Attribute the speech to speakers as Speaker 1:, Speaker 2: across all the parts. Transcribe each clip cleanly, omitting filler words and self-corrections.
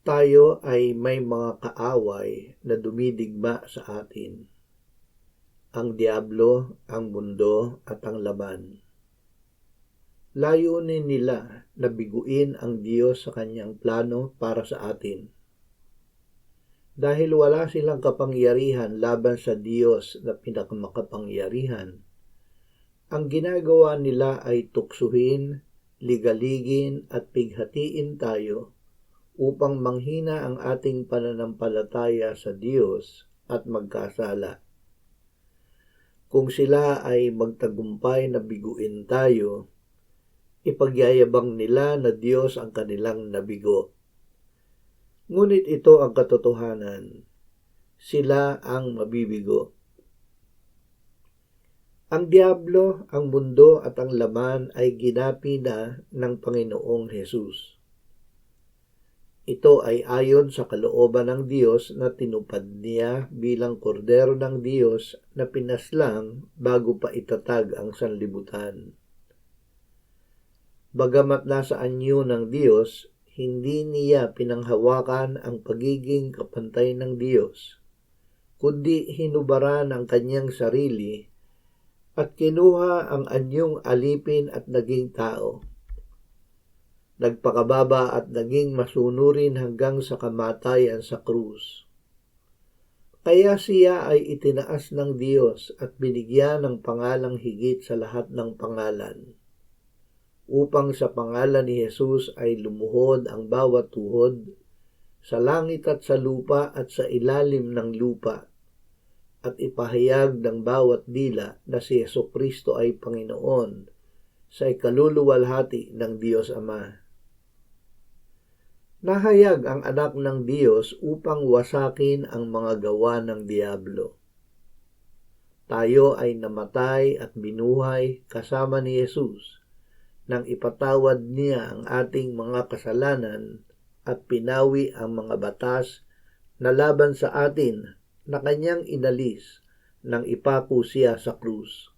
Speaker 1: tayo ay may mga kaaway na dumidigma sa atin. Ang diablo, ang mundo, at ang laman. Layunin nila na biguin ang Diyos sa kanyang plano para sa atin. Dahil wala silang kapangyarihan laban sa Diyos na pinakamakapangyarihan, ang ginagawa nila ay tuksuhin, ligaligin at pighatiin tayo upang manghina ang ating pananampalataya sa Diyos at magkasala. Kung sila ay magtagumpay na biguin tayo, ipagyayabang nila na Diyos ang kanilang nabigo. Ngunit ito ang katotohanan. Sila ang mabibigo. Ang diablo, ang mundo at ang laman ay ginapi na ng Panginoong Hesus. Ito ay ayon sa kalooban ng Diyos na tinupad niya bilang kordero ng Diyos na pinaslang bago pa itatag ang sanlibutan. Bagamat nasa anyo ng Diyos, hindi niya pinanghawakan ang pagiging kapantay ng Diyos, kundi hinubaran ang kanyang sarili at kinuha ang anyong alipin at naging tao. Nagpakababa at naging masunurin hanggang sa kamatayan sa krus. Kaya siya ay itinaas ng Diyos at binigyan ng pangalang higit sa lahat ng pangalan, upang sa pangalan ni Jesus ay lumuhod ang bawat tuhod, sa langit at sa lupa at sa ilalim ng lupa, at ipahayag ng bawat dila na si Jesucristo ay Panginoon sa ikaluluwalhati ng Diyos Ama. Nahayag ang anak ng Diyos upang wasakin ang mga gawa ng diablo. Tayo ay namatay at binuhay kasama ni Jesus nang ipatawad niya ang ating mga kasalanan at pinawi ang mga batas na laban sa atin na kanyang inalis nang ipako siya sa krus.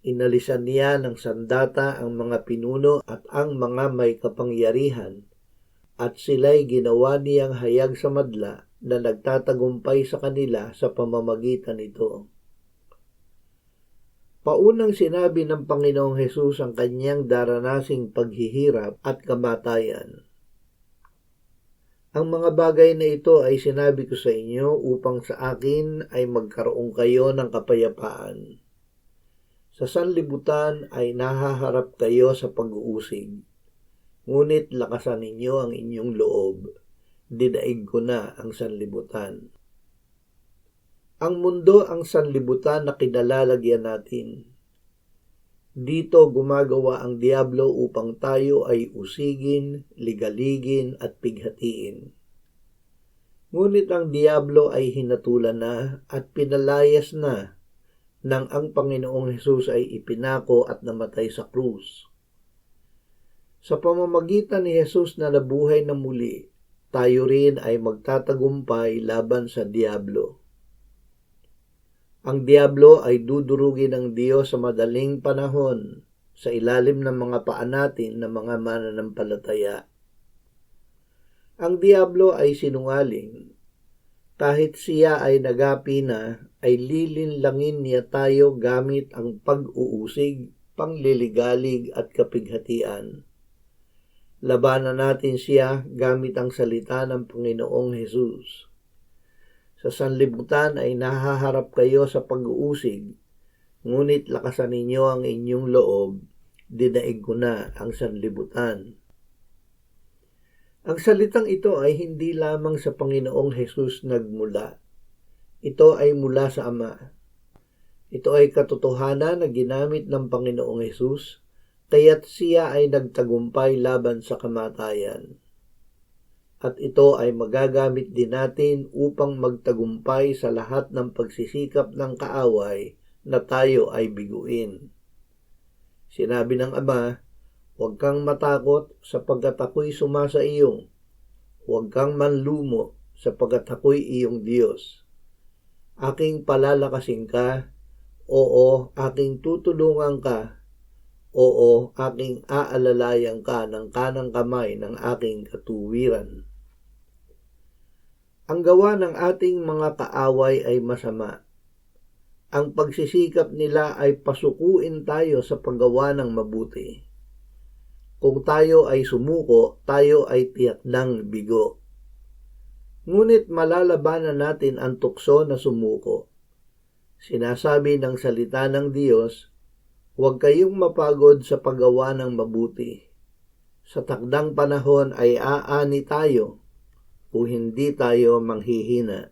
Speaker 1: Inalisan niya ng sandata ang mga pinuno at ang mga may kapangyarihan, at sila'y ginawa niyang hayag sa madla na nagtatagumpay sa kanila sa pamamagitan nito. Paunang sinabi ng Panginoong Hesus ang kanyang daranasing paghihirap at kamatayan. Ang mga bagay na ito ay sinabi ko sa inyo upang sa akin ay magkaroon kayo ng kapayapaan. Sa sanlibutan ay nahaharap kayo sa pag-uusig. Ngunit lakasan ninyo ang inyong loob, dinaig ko na ang sanlibutan. Ang mundo ang sanlibutan na kinalalagyan natin. Dito gumagawa ang diablo upang tayo ay usigin, ligaligin at pighatiin. Ngunit ang diablo ay hinatulan na at pinalayas na nang ang Panginoong Hesus ay ipinako at namatay sa krus. Sa pamamagitan ni Jesus na nabuhay na muli, tayo rin ay magtatagumpay laban sa diablo. Ang diablo ay dudurugin ng Diyos sa madaling panahon sa ilalim ng mga paa natin na mga mananampalataya. Ang diablo ay sinungaling. Kahit siya ay nagapi na, ay lilinlangin niya tayo gamit ang pag-uusig, pangliligalig at kapighatian. Labanan natin siya gamit ang salita ng Panginoong Hesus. Sa sanlibutan ay nahaharap kayo sa pag-uusig, ngunit lakasan ninyo ang inyong loob, dinaig ko na ang sanlibutan. Ang salitang ito ay hindi lamang sa Panginoong Hesus nagmula. Ito ay mula sa Ama. Ito ay katotohanan na ginamit ng Panginoong Hesus, kaya't siya ay nagtagumpay laban sa kamatayan. At ito ay magagamit din natin upang magtagumpay sa lahat ng pagsisikap ng kaaway na tayo ay biguin. Sinabi ng Ama, "Huwag kang matakot sapagkat ako'y sumasa iyo. Huwag kang manlumo sapagkat ako'y iyong Diyos. Aking palalakasin ka, oo, aking tutulungan ka, oo, aking aalalayan ka ng kanang kamay ng aking katuwiran." Ang gawa ng ating mga kaaway ay masama. Ang pagsisikap nila ay pasukuin tayo sa paggawa ng mabuti. Kung tayo ay sumuko, tayo ay tiyak ng bigo. Ngunit malalabanan natin ang tukso na sumuko. Sinasabi ng salita ng Diyos, huwag kayong mapagod sa paggawa ng mabuti. Sa takdang panahon ay aani tayo o hindi tayo manghihina.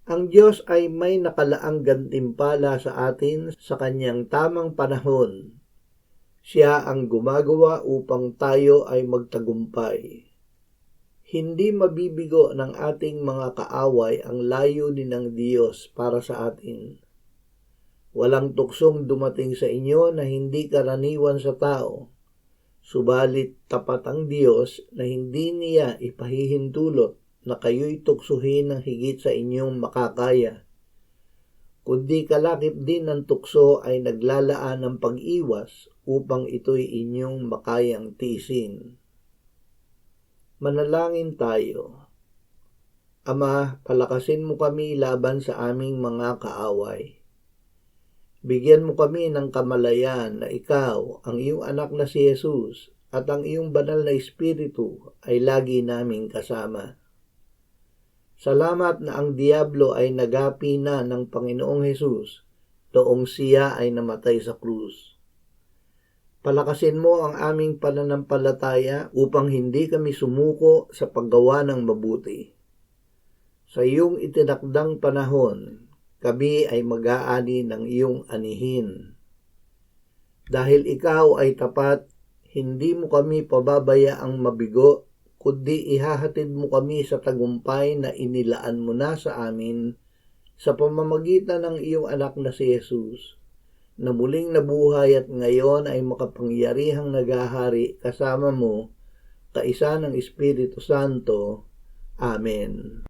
Speaker 1: Ang Diyos ay may nakalaang gantimpala sa atin sa kanyang tamang panahon. Siya ang gumagawa upang tayo ay magtagumpay. Hindi mabibigo ng ating mga kaaway ang layunin ng Diyos para sa atin. Walang tuksong dumating sa inyo na hindi karaniwan sa tao. Subalit tapat ang Diyos na hindi niya ipahihintulot na kayo'y tuksuhin ng higit sa inyong makakaya. Kundi kalakip din ng tukso ay naglalaan ng pag-iwas upang ito'y inyong makayang tiisin. Manalangin tayo. Ama, palakasin mo kami laban sa aming mga kaaway. Bigyan mo kami ng kamalayan na ikaw, ang iyong anak na si Jesus, at ang iyong banal na Espiritu ay lagi naming kasama. Salamat na ang diablo ay nagapi na ng Panginoong Jesus noong siya ay namatay sa krus. Palakasin mo ang aming pananampalataya upang hindi kami sumuko sa paggawa ng mabuti. Sa iyong itinakdang panahon, kami ay mag-aani ng iyong anihin. Dahil ikaw ay tapat, hindi mo kami pababayaang mabigo, kundi ihahatid mo kami sa tagumpay na inilaan mo na sa amin sa pamamagitan ng iyong anak na si Jesus, na muling nabuhay at ngayon ay makapangyarihang naghahari kasama mo, kaisa ng Espiritu Santo. Amen.